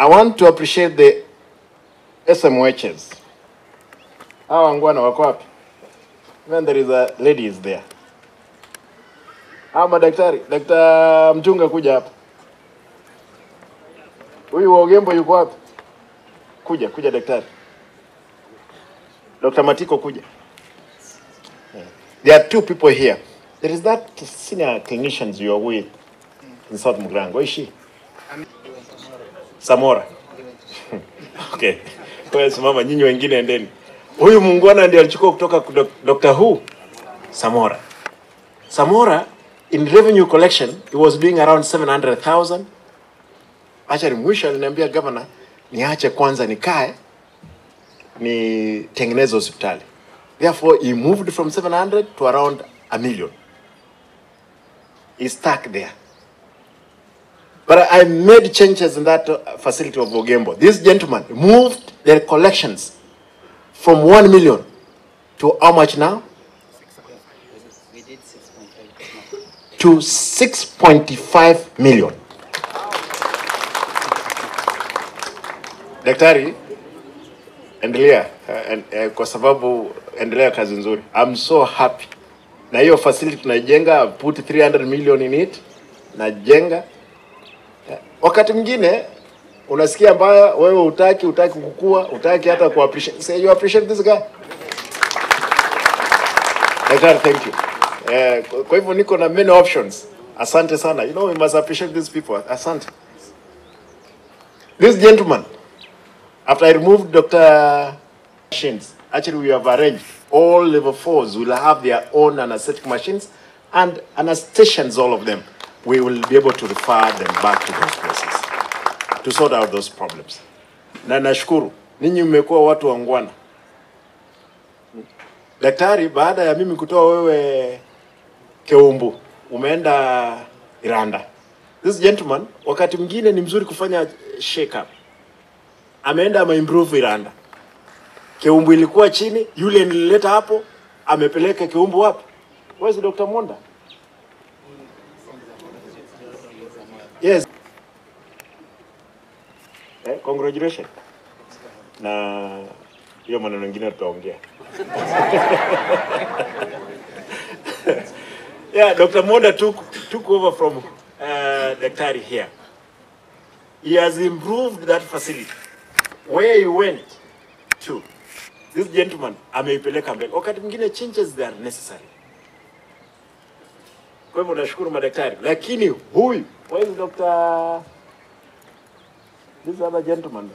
I want to appreciate the SMHs. Hawa ngwana wako wapi? When there is a lady is there. Madaktari, Dr. Mchunga kuja hapa. Huyu Ogembo yuko wapi? Kuja daktari. Dr. Matiko kuja. There are two people here. There is that senior clinicians you are with in South Mugrango. Where is she? Samora. Okay. Kwa simama nyinyi wengine endeni. Huyu mungwana ndiye alichukua kutoka Dr. Who? Samora in revenue collection he was doing around 700,000. Acha mwisho aliniambia governor niache kwanza nikae ni tengeneze hospitali. Therefore he moved from 700 to around 1 million. He stuck there. But I made changes in that facility of Ogembo. This gentleman moved their collections from 1 million to how much now? We did 6.5 to 6.5 million. Daktari, endelea kwa sababu endelea kazi nzuri. I'm so happy. Na hiyo facility tunajenga, put 300 million in it. Najenga. Wakati mwingine unasikia mbaya wewe utaki kukua, utaki hata ku appreciate. Say you appreciate this guy. Daktari, thank you. Kwa hivyo niko na many options. Asante sana. You know we must appreciate these people. Asante. This gentleman, after I removed Dr. machines, actually we have arranged all level 4s will have their own anesthetic machines and anesthetians, all of them. We will be able to refer them back to those places to sort out those problems. Na nashukuru, ninyi mmekuwa watu wangwana. Daktari, baada ya mimi kutoa wewe Keumbu, umeenda Iranda. This gentleman, wakati mwingine ni mzuri kufanya shake up. Ameenda improve Iranda. Keumbu ilikuwa chini, yule nilileta hapo, amepeleka Keumbu wapi? Where's Dr. Monda? Yes. Congratulations. Na hiyo maneno mengine tutaongea. Yeah, Dr. Monda took over from Daktari here. He has improved that facility. Where he went to, this gentleman ameipeleka mbele. Wakati mwingine changes they are necessary. Kwa hivyo nashukuru madaktari. Lakini huyu, where is Dr. This other gentleman?